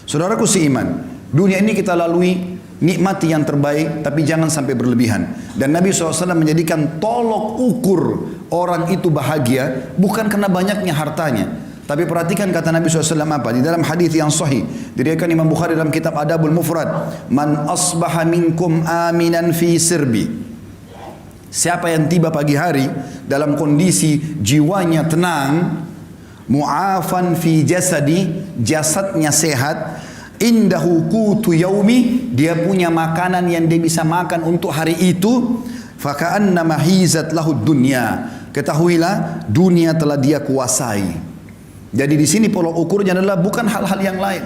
Saudaraku seiman, dunia ini kita lalui, nikmati yang terbaik, tapi jangan sampai berlebihan. Dan Nabi SAW menjadikan tolok ukur orang itu bahagia bukan karena banyaknya hartanya. Tapi perhatikan kata Nabi SAW apa? Di dalam hadis yang sahih, diriwayatkan Imam Bukhari dalam kitab Adabul Mufrad, Man asbaha minkum aminan fi sirbi. Siapa yang tiba pagi hari dalam kondisi jiwanya tenang, mu'afan fi jasadi, jasadnya sehat, indahu qutu yaumi, dia punya makanan yang dia bisa makan untuk hari itu, faka'annama hizat lahud dunya, ketahuilah dunia telah dia kuasai. Jadi di sini pola ukurnya adalah bukan hal-hal yang lain.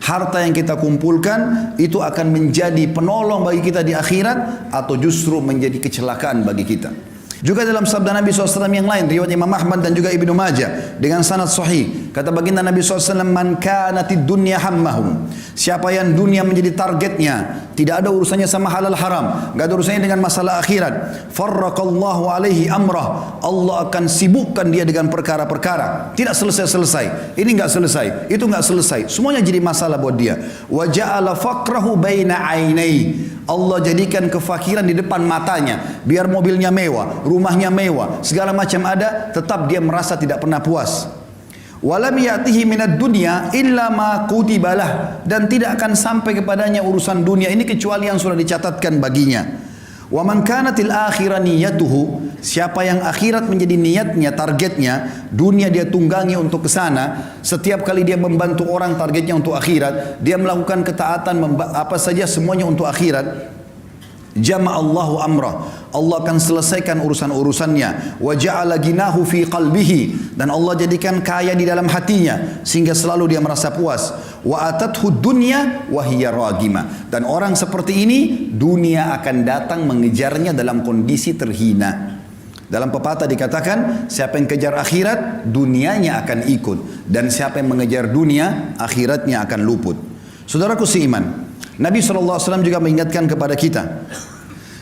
Harta yang kita kumpulkan itu akan menjadi penolong bagi kita di akhirat atau justru menjadi kecelakaan bagi kita. Juga dalam sabda Nabi SAW yang lain, riwayat Imam Ahmad dan juga Ibnu Majah dengan sanad sahih, kata baginda Nabi SAW, man kanatid dunya hammahum, siapa yang dunia menjadi targetnya, tidak ada urusannya sama halal haram, gak ada urusannya dengan masalah akhirat, farraqallahu alaihi amrah, Allah akan sibukkan dia dengan perkara-perkara, tidak selesai-selesai, ini gak selesai, itu gak selesai, semuanya jadi masalah buat dia. Wa ja'ala faqrahu baina ainai, Allah jadikan kefakiran di depan matanya, biar mobilnya mewah, rumahnya mewah, segala macam ada, tetap dia merasa tidak pernah puas. Walam ya'tihi minad dunya illa ma kutibalah, dan tidak akan sampai kepadanya urusan dunia ini kecuali yang sudah dicatatkan baginya. Wa man kanatil akhirah niyatuhu, siapa yang akhirat menjadi niatnya, targetnya, dunia dia tunggangi untuk ke sana, setiap kali dia membantu orang targetnya untuk akhirat, dia melakukan ketaatan apa saja semuanya untuk akhirat, jama'allahu amrah, Allah akan selesaikan urusan-urusannya. Wa ja'ala ginahu fi qalbihi, dan Allah jadikan kaya di dalam hatinya sehingga selalu dia merasa puas. Wa atathu dunya wa hiya ragima, dan orang seperti ini dunia akan datang mengejarnya dalam kondisi terhina. Dalam pepatah dikatakan, siapa yang kejar akhirat dunianya akan ikut, dan siapa yang mengejar dunia akhiratnya akan luput. Saudaraku seiman, Nabi SAW juga mengingatkan kepada kita,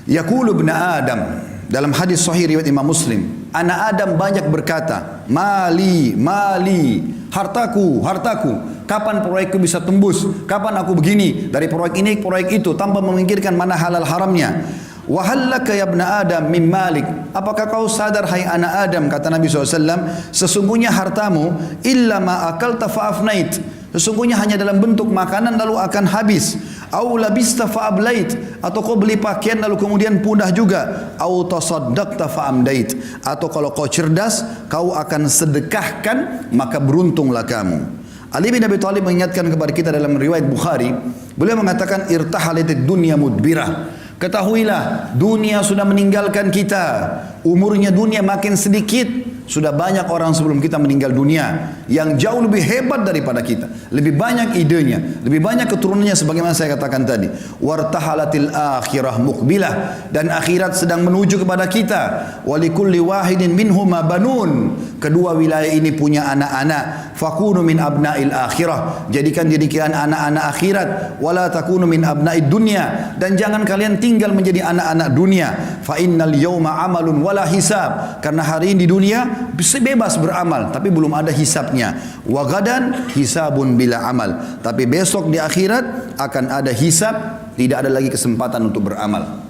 yaqulu ibn Adam, dalam hadis sahih riwayat Imam Muslim, anak Adam banyak berkata, mali, mali, hartaku, hartaku, kapan proyekku bisa tembus, kapan aku begini, dari proyek ini ke proyek itu, tanpa memikirkan mana halal haramnya. Wa hallaka ya ibn Adam min malik, apakah kau sadar hai anak Adam, kata Nabi SAW, sesungguhnya hartamu illa ma akalta fa'afnait, sesungguhnya hanya dalam bentuk makanan lalu akan habis. Au labista fa'ablait, atau kau beli pakaian lalu kemudian punah juga. Au tasaddaqta fa'amdait, atau kalau kau cerdas kau akan sedekahkan maka beruntunglah kamu. Ali bin Abi Thalib mengingatkan kepada kita dalam riwayat Bukhari, beliau mengatakan irtahalatid dunya mudbirah, ketahuilah dunia sudah meninggalkan kita, umurnya dunia makin sedikit. Sudah banyak orang sebelum kita meninggal dunia yang jauh lebih hebat daripada kita, lebih banyak idenya, lebih banyak keturunannya, sebagaimana saya katakan tadi. Wartahalatil akhirah mukbilah, dan akhirat sedang menuju kepada kita. Walikulli wahidin minhuma banun, kedua wilayah ini punya anak-anak. Fakunu min abnail akhirah, jadikan diri kalian anak-anak akhirat. Wala takunu min abnaid dunya, dan jangan kalian tinggal menjadi anak-anak dunia. Fa innal yawma amalun wala hisab, karena hari ini di dunia bebas beramal tapi belum ada hisabnya. Wa gadan hisabun bila amal, tapi besok di akhirat akan ada hisab, tidak ada lagi kesempatan untuk beramal.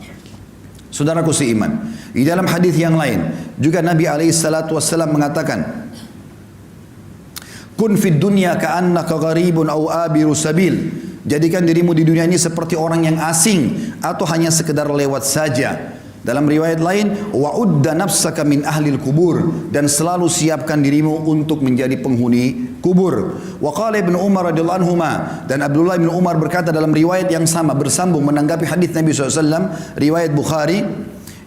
Saudaraku seiman, di dalam hadis yang lain juga Nabi SAW mengatakan, kun fid dunya ka'annaka gharibun aw abiru sabil, jadikan dirimu di dunia ini seperti orang yang asing atau hanya sekedar lewat saja. Dalam riwayat lain, wa'udda nafsaka min ahlil kubur, dan selalu siapkan dirimu untuk menjadi penghuni kubur. Wa qala Ibnu Umar radhiyallahu anhuma, dan Abdullah bin Umar berkata dalam riwayat yang sama bersambung menanggapi hadis Nabi SAW, riwayat Bukhari,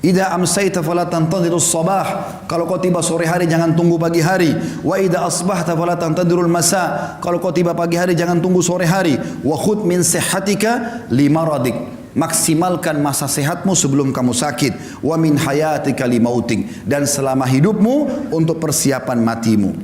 idza amsayta fala tantadhirus sabah, kalau kau tiba sore hari jangan tunggu pagi hari. Wa idza asbahta fala tantadhirul masa, kalau kau tiba pagi hari jangan tunggu sore hari. Wa khudh min sihhatika limaradik, maksimalkan masa sehatmu sebelum kamu sakit. Wa min hayatika limautik, dan selama hidupmu untuk persiapan matimu.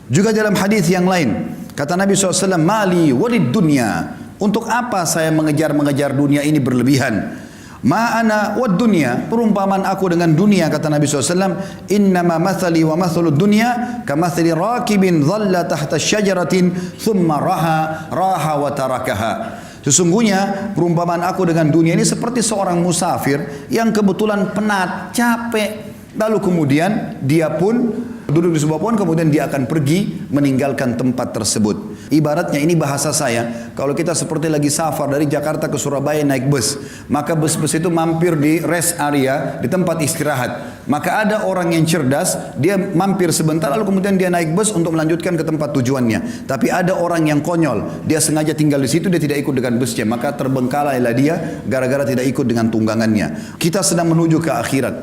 Juga dalam hadis yang lain kata Nabi SAW, mali walid dunya, untuk apa saya mengejar-mengejar dunia ini berlebihan. Ma ana wad dunya, perumpamaan aku dengan dunia, kata Nabi SAW, innama mathali wa mathalud dunya kamathali rakibin dhalla tahta syajaratin thumma raha wa tarakaha. Sesungguhnya perumpamaan aku dengan dunia ini seperti seorang musafir yang kebetulan penat, capek, lalu kemudian dia pun duduk di sebuah pohon, kemudian dia akan pergi meninggalkan tempat tersebut. Ibaratnya, ini bahasa saya, kalau kita seperti lagi safar dari Jakarta ke Surabaya naik bus, maka bus-bus itu mampir di rest area, di tempat istirahat. Maka ada orang yang cerdas, dia mampir sebentar lalu kemudian dia naik bus untuk melanjutkan ke tempat tujuannya. Tapi ada orang yang konyol, dia sengaja tinggal di situ, dia tidak ikut dengan busnya, maka terbengkalailah dia gara-gara tidak ikut dengan tunggangannya. Kita sedang menuju ke akhirat.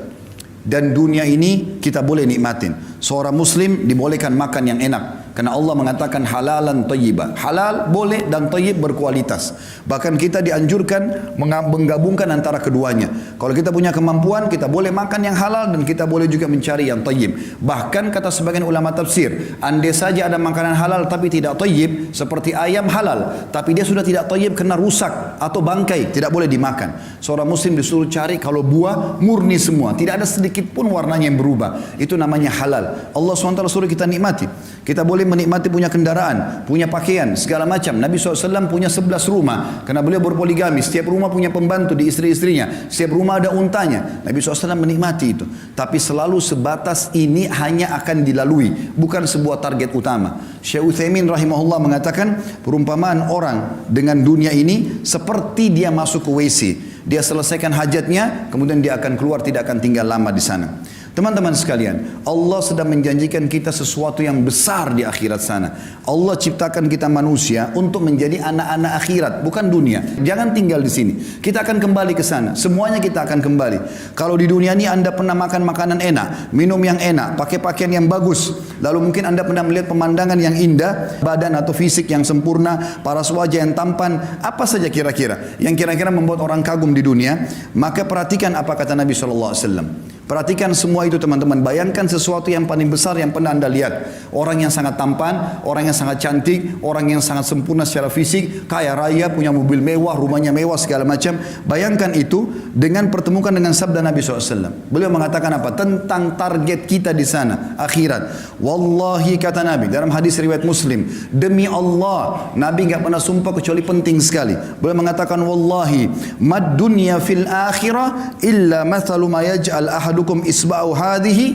Dan dunia ini kita boleh nikmatin. Seorang muslim dibolehkan makan yang enak, karena Allah mengatakan halalan thayyiban. Halal boleh dan thayyib berkualitas. Bahkan kita dianjurkan menggabungkan antara keduanya. Kalau kita punya kemampuan, kita boleh makan yang halal dan kita boleh juga mencari yang thayyib. Bahkan kata sebagian ulama tafsir, andai saja ada makanan halal tapi tidak thayyib, seperti ayam halal tapi dia sudah tidak thayyib karena rusak atau bangkai, tidak boleh dimakan. Seorang muslim disuruh cari kalau buah murni semua, tidak ada sedikit pun warnanya yang berubah, itu namanya halal. Allah SWT suruh kita nikmati. Kita boleh menikmati punya kendaraan, punya pakaian, segala macam. Nabi SAW punya 11 rumah, karena beliau berpoligami. Setiap rumah punya pembantu di istri-istrinya, setiap rumah ada untanya. Nabi SAW menikmati itu. Tapi selalu sebatas ini hanya akan dilalui, bukan sebuah target utama. Syekh Utsaimin rahimahullah mengatakan, perumpamaan orang dengan dunia ini seperti dia masuk ke WC. Dia selesaikan hajatnya, kemudian dia akan keluar, tidak akan tinggal lama di sana. Teman-teman sekalian, Allah sedang menjanjikan kita sesuatu yang besar di akhirat sana. Allah ciptakan kita manusia untuk menjadi anak-anak akhirat, bukan dunia. Jangan tinggal di sini. Kita akan kembali ke sana. Semuanya kita akan kembali. Kalau di dunia ini Anda pernah makan makanan enak, minum yang enak, pakai pakaian yang bagus, lalu mungkin Anda pernah melihat pemandangan yang indah, badan atau fisik yang sempurna, paras wajah yang tampan, apa saja kira-kira yang kira-kira membuat orang kagum di dunia, maka perhatikan apa kata Nabi SAW. Perhatikan semua itu teman-teman. Bayangkan sesuatu yang paling besar yang pernah Anda lihat. Orang yang sangat tampan, orang yang sangat cantik, orang yang sangat sempurna secara fisik, kaya raya, punya mobil mewah, rumahnya mewah, segala macam. Bayangkan itu dengan pertemukan dengan sabda Nabi SAW. Beliau mengatakan apa? Tentang target kita di sana, akhirat. Wallahi, kata Nabi dalam hadis riwayat Muslim, demi Allah, Nabi enggak pernah sumpah kecuali penting sekali. Beliau mengatakan, wallahi, mad dunya fil akhirah illa mathalu ma yaj'al ahadukum isba'u hadhihi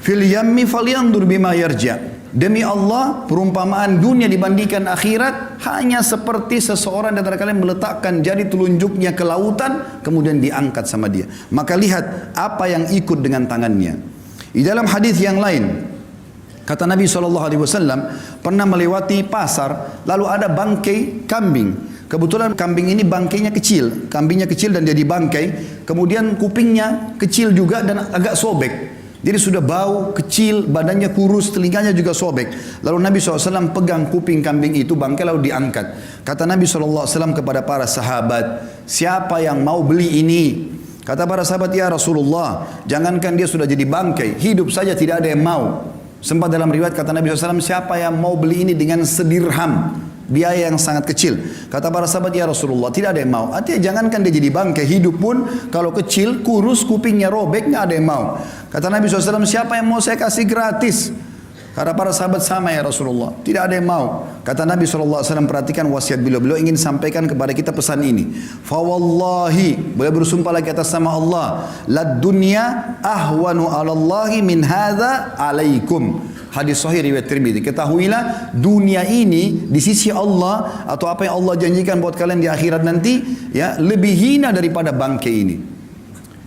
fil yammi falyandur bima yarja. Demi Allah, perumpamaan dunia dibandingkan akhirat hanya seperti seseorang di antara kalian meletakkan jari telunjuknya ke lautan, kemudian diangkat sama dia. Maka lihat apa yang ikut dengan tangannya. Di dalam hadis yang lain, kata Nabi SAW pernah melewati pasar, lalu ada bangkai kambing. Kebetulan kambing ini bangkainya kecil, kambingnya kecil dan jadi bangkai, kemudian kupingnya kecil juga dan agak sobek. Jadi sudah bau, kecil, badannya kurus, telinganya juga sobek. Lalu Nabi SAW pegang kuping kambing itu, bangkai lalu diangkat. Kata Nabi SAW kepada para sahabat, siapa yang mau beli ini? Kata para sahabat, ya Rasulullah, jangankan dia sudah jadi bangkai, hidup saja tidak ada yang mau. Sempat dalam riwayat kata Nabi SAW, siapa yang mau beli ini dengan sedirham? Biaya yang sangat kecil. Kata para sahabat, ya Rasulullah, tidak ada yang mau. Artinya jangankan dia jadi bangkai, hidup pun kalau kecil, kurus, kupingnya robek, nggak ada yang mau. Kata Nabi SAW, siapa yang mau saya kasih gratis? Kata para sahabat, sama ya Rasulullah, tidak ada yang mau. Kata Nabi SAW, perhatikan wasiat beliau ingin sampaikan kepada kita pesan ini. Fawallahi, beliau bersumpah lagi atas nama Allah, lad dunya ahwanu alallahi min hadza alaikum. Hadis sahih riwayat Tirmidzi. Ketahuilah dunia ini di sisi Allah, atau apa yang Allah janjikan buat kalian di akhirat nanti, ya, lebih hina daripada bangkai ini.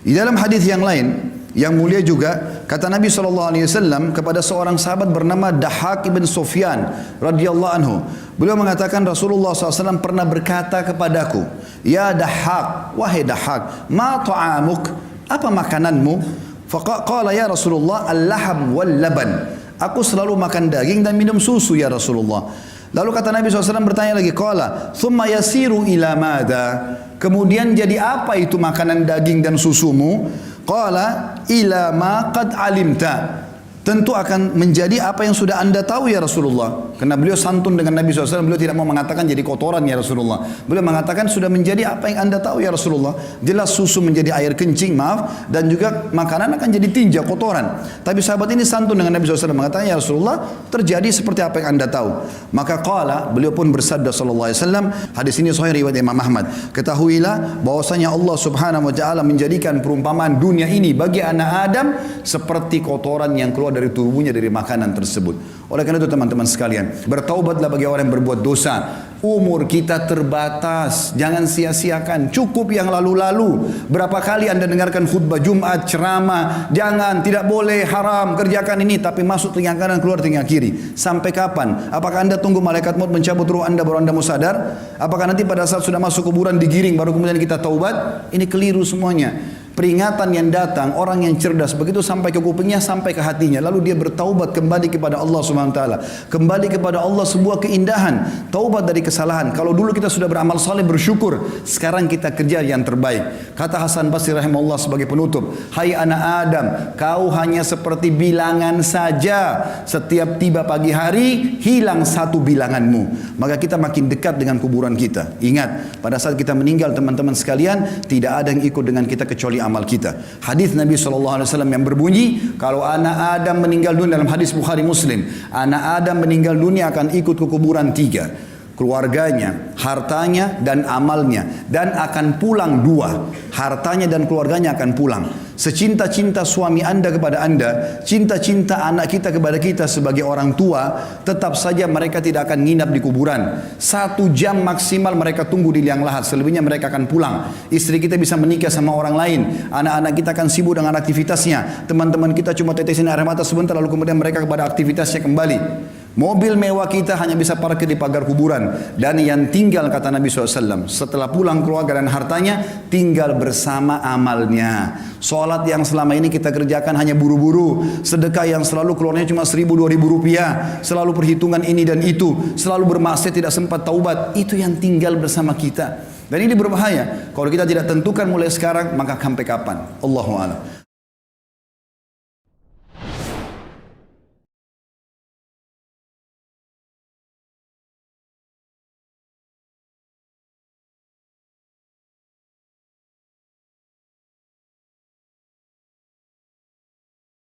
Di dalam hadis yang lain yang mulia juga, kata Nabi SAW kepada seorang sahabat bernama Dahhak ibn Sufyan radhiyallahu anhu. Beliau mengatakan Rasulullah SAW pernah berkata kepadaku, ya Dahhak, wahai Dahhak, ma ta'amuk, apa makananmu? Faqala ya Rasulullah, al-laham wal laban. Aku selalu makan daging dan minum susu ya Rasulullah. Lalu kata Nabi SAW bertanya lagi, qala thumma yasiru ila madha. Kemudian jadi apa itu makanan daging dan susumu? Qala ila ma qad alimta. tentu akan menjadi apa yang sudah anda tahu ya Rasulullah. Karena beliau santun dengan Nabi SAW, beliau tidak mau mengatakan jadi kotoran ya Rasulullah. Beliau mengatakan sudah menjadi apa yang anda tahu ya Rasulullah. Jelas susu menjadi air kencing, maaf, dan juga makanan akan jadi tinja, kotoran. Tapi sahabat ini santun dengan Nabi SAW, mengatakan ya Rasulullah, terjadi seperti apa yang anda tahu. Maka qala, beliau pun bersabda SAW, hadis ini sahih riwayat Imam Ahmad, ketahuilah bahwasanya Allah Subhanahu wa taala menjadikan perumpamaan dunia ini bagi anak Adam seperti kotoran yang keluar dari tubuhnya dari makanan tersebut. Oleh karena itu teman-teman sekalian, bertaubatlah bagi orang yang berbuat dosa. Umur kita terbatas, jangan sia-siakan. Cukup yang lalu-lalu. Berapa kali anda dengarkan khutbah Jumat, ceramah, jangan, tidak boleh, haram, kerjakan ini, tapi masuk telinga kanan, keluar telinga kiri. Sampai kapan? Apakah anda tunggu malaikat maut mencabut ruh anda baru anda mau sadar? Apakah nanti pada saat sudah masuk kuburan digiring baru kemudian kita taubat? Ini keliru semuanya. Peringatan yang datang, orang yang cerdas begitu sampai ke kupingnya, sampai ke hatinya, lalu dia bertaubat kembali kepada Allah Subhanahu wa taala. Kembali kepada Allah sebuah keindahan, taubat dari kesalahan. Kalau dulu kita sudah beramal saleh bersyukur, sekarang kita kerja yang terbaik. Kata Hasan Basri rahimahullah sebagai penutup, hai anak Adam, kau hanya seperti bilangan saja. Setiap tiba pagi hari, hilang satu bilanganmu. Maka kita makin dekat dengan kuburan kita. Ingat, pada saat kita meninggal teman-teman sekalian, tidak ada yang ikut dengan kita kecuali amal kita. Hadis Nabi SAW yang berbunyi, kalau anak Adam meninggal dunia, dalam hadis Bukhari Muslim, anak Adam meninggal dunia akan ikut ke kuburan tiga, keluarganya, hartanya, dan amalnya, dan akan pulang dua, hartanya dan keluarganya akan pulang. Secinta-cinta suami anda kepada anda, cinta-cinta anak kita kepada kita sebagai orang tua, tetap saja mereka tidak akan nginap di kuburan. 1 jam maksimal mereka tunggu di liang lahat, selebihnya mereka akan pulang. Istri kita bisa menikah sama orang lain, anak-anak kita akan sibuk dengan aktivitasnya, teman-teman kita cuma tetesin air mata sebentar lalu kemudian mereka kepada aktivitasnya kembali. Mobil mewah kita hanya bisa parkir di pagar kuburan. Dan yang tinggal, kata Nabi SAW, setelah pulang keluarga dan hartanya, tinggal bersama amalnya. Sholat yang selama ini kita kerjakan hanya buru-buru, sedekah yang selalu keluarnya cuma 1.000-2.000 rupiah, selalu perhitungan ini dan itu, selalu bermaksiat tidak sempat taubat, itu yang tinggal bersama kita. Dan ini berbahaya. Kalau kita tidak tentukan mulai sekarang, maka sampai kapan? Allahu a'lam.